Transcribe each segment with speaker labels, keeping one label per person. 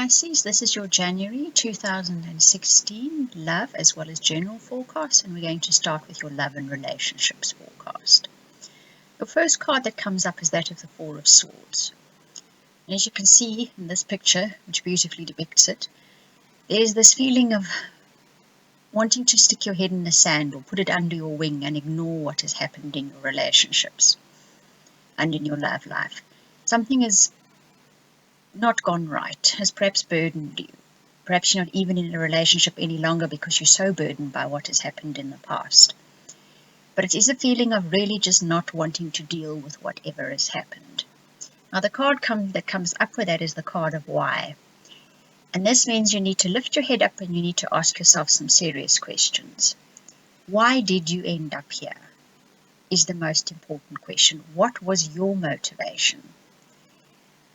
Speaker 1: Pisces, this is your January 2016 love as well as general forecast, and we're going to start with your love and relationships forecast. The first card that comes up is that of the Four of Swords. And as you can see in this picture, which beautifully depicts it, there's this feeling of wanting to stick your head in the sand or put it under your wing and ignore what has happened in your relationships and in your love life. Something has not gone right, has perhaps burdened you. Perhaps you're not even in a relationship any longer because you're so burdened by what has happened in the past. But it is a feeling of really just not wanting to deal with whatever has happened. Now the card that comes up with that is the card of why. And this means you need to lift your head up and you need to ask yourself some serious questions. Why did you end up here? Is the most important question. What was your motivation?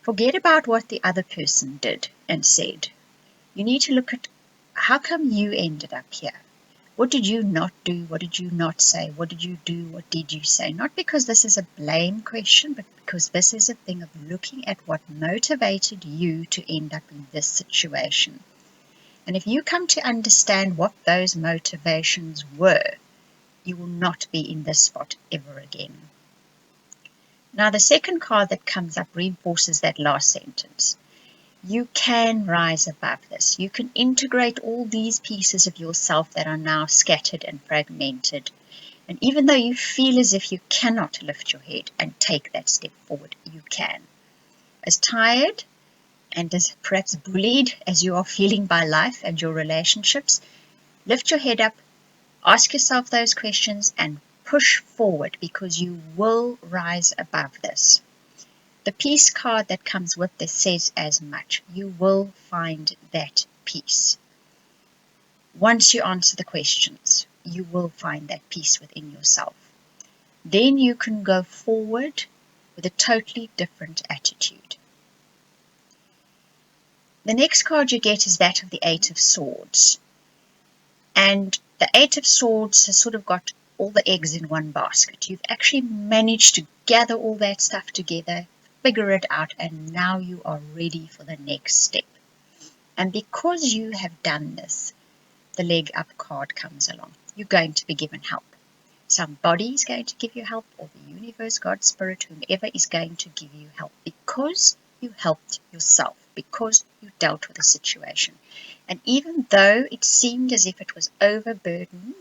Speaker 1: Forget about what the other person did and said. You need to look at how come you ended up here. What did you not do? What did you not say? What did you do? What did you say? Not because this is a blame question, but because this is a thing of looking at what motivated you to end up in this situation. And if you come to understand what those motivations were, you will not be in this spot ever again. Now, the second card that comes up reinforces that last sentence. You can rise above this. You can integrate all these pieces of yourself that are now scattered and fragmented. And even though you feel as if you cannot lift your head and take that step forward, you can. As tired and as perhaps bullied as you are feeling by life and your relationships, lift your head up, ask yourself those questions and push forward, because you will rise above this. The peace card that comes with this says as much. You will find that peace. Once you answer the questions, you will find that peace within yourself. Then you can go forward with a totally different attitude. The next card you get is that of the Eight of Swords. And the Eight of Swords has sort of got all the eggs in one basket. You've actually managed to gather all that stuff together, figure it out, and now you are ready for the next step. And because you have done this, the leg up card comes along. You're going to be given help. Somebody is going to give you help, or the universe, God, Spirit, whomever is going to give you help, because you helped yourself, because you dealt with the situation. And even though it seemed as if it was overburdening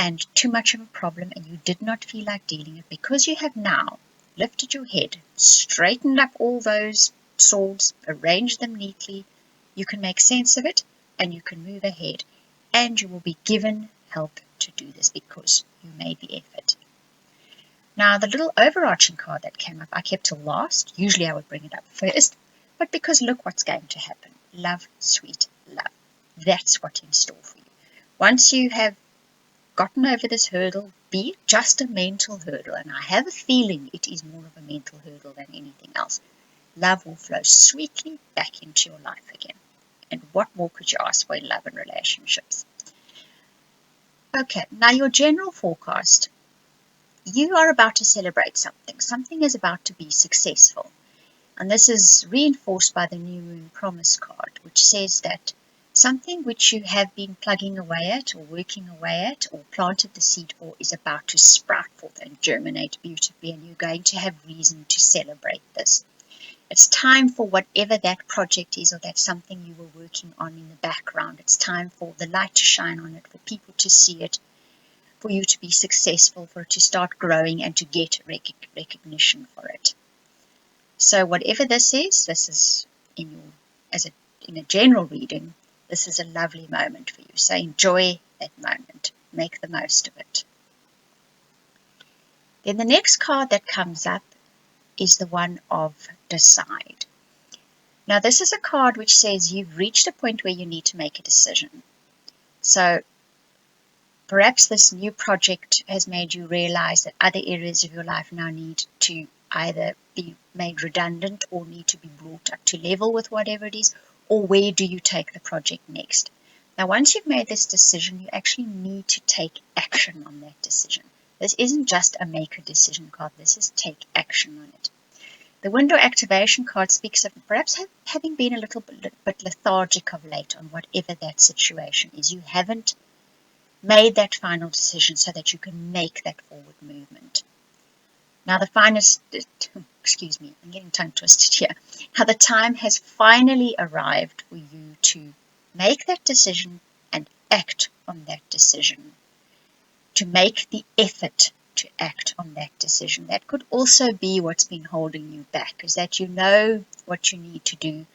Speaker 1: and too much of a problem, and you did not feel like dealing it, because you have now lifted your head, straightened up all those swords, arranged them neatly, you can make sense of it and you can move ahead, and you will be given help to do this because you made the effort. Now, the little overarching card that came up, I kept till last. Usually I would bring it up first, but because look what's going to happen. Love, sweet love. That's what's in store for you. Once you have gotten over this hurdle, be it just a mental hurdle, and I have a feeling it is more of a mental hurdle than anything else, love will flow sweetly back into your life again. And what more could you ask for in love and relationships? Okay, now your general forecast. You are about to celebrate something. Something is about to be successful. And this is reinforced by the New Moon Promise card, which says that something which you have been plugging away at or working away at or planted the seed for is about to sprout forth and germinate beautifully, and you're going to have reason to celebrate this. It's time for whatever that project is, or that something you were working on in the background. It's time for the light to shine on it, for people to see it, for you to be successful, for it to start growing and to get recognition for it. So whatever this is in a general reading, this is a lovely moment for you. So enjoy that moment. Make the most of it. Then the next card that comes up is the one of Decide. Now this is a card which says you've reached a point where you need to make a decision. So perhaps this new project has made you realize that other areas of your life now need to either be made redundant or need to be brought up to level with whatever it is, or where do you take the project next? Now, once you've made this decision, you actually need to take action on that decision. This isn't just a make a decision card. This is take action on it. The window activation card speaks of perhaps having been a little bit lethargic of late on whatever that situation is. You haven't made that final decision so that you can make that forward movement. Now excuse me, I'm getting tongue twisted here. Now the time has finally arrived for you to make that decision and act on that decision. To make the effort to act on that decision. That could also be what's been holding you back, is that you know what you need to do,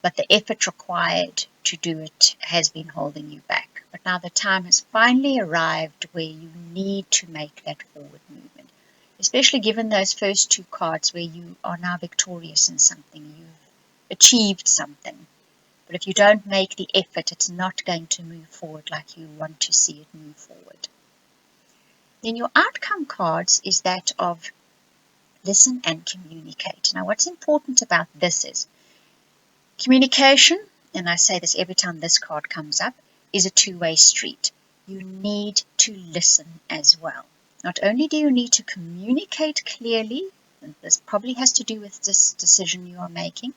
Speaker 1: but the effort required to do it has been holding you back. But now the time has finally arrived where you need to make that forward movement, especially given those first two cards where you are now victorious in something, you've achieved something. But if you don't make the effort, it's not going to move forward like you want to see it move forward. Then your outcome cards is that of listen and communicate. Now what's important about this is communication, and I say this every time this card comes up, is a two-way street. You need to listen as well. Not only do you need to communicate clearly, and this probably has to do with this decision you are making,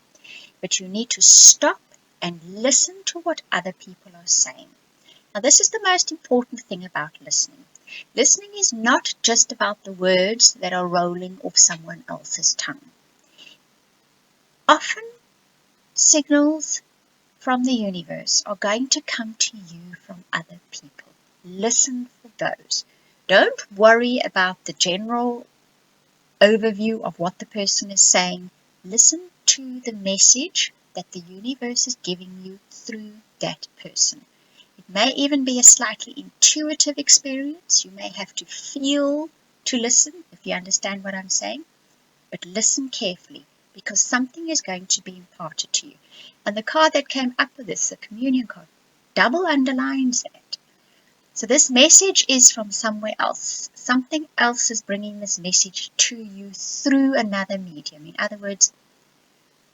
Speaker 1: but you need to stop and listen to what other people are saying. Now this is the most important thing about listening. Listening is not just about the words that are rolling off someone else's tongue. Often, signals from the universe are going to come to you from other people. Listen for those. Don't worry about the general overview of what the person is saying. Listen to the message that the universe is giving you through that person. It may even be a slightly intuitive experience. You may have to feel to listen, if you understand what I'm saying. But listen carefully, because something is going to be imparted to you. And the card that came up with this, the communion card, double underlines that. So this message is from somewhere else. Something else is bringing this message to you through another medium. In other words,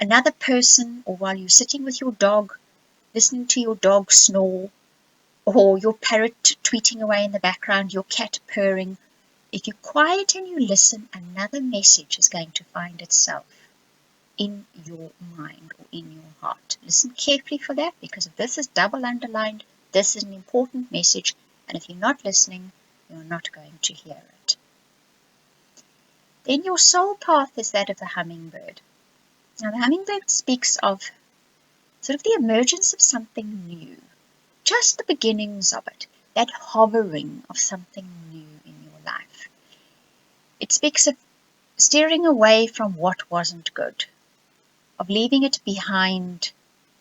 Speaker 1: another person, or while you're sitting with your dog, listening to your dog snore, or your parrot tweeting away in the background, your cat purring. If you're quiet and you listen, another message is going to find itself in your mind or in your heart. Listen carefully for that, because if this is double underlined, this is an important message, and if you're not listening, you're not going to hear it. Then your soul path is that of the hummingbird. Now the hummingbird speaks of sort of the emergence of something new. Just the beginnings of it, that hovering of something new in your life. It speaks of steering away from what wasn't good, of leaving it behind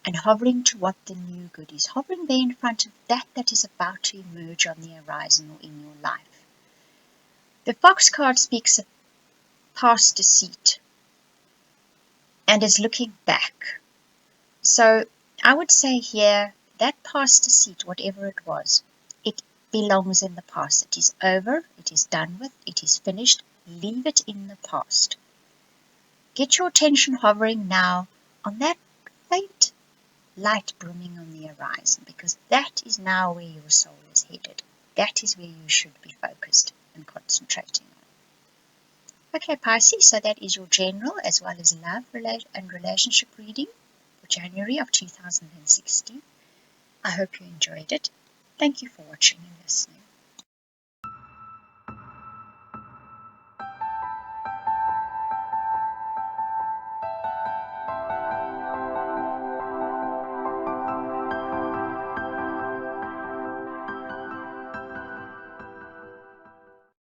Speaker 1: and hovering to what the new good is, hovering there in front of that is about to emerge on the horizon or in your life. The fox card speaks of past deceit and is looking back. So I would say here, that past deceit, whatever it was, it belongs in the past. It is over, it is done with, it is finished. Leave it in the past. Get your attention hovering now on that faint light brimming on the horizon, because that is now where your soul is headed. That is where you should be focused and concentrating on. Okay, Pisces, so that is your general as well as love and relationship reading for January of 2016. I hope you enjoyed it. Thank you for watching and listening.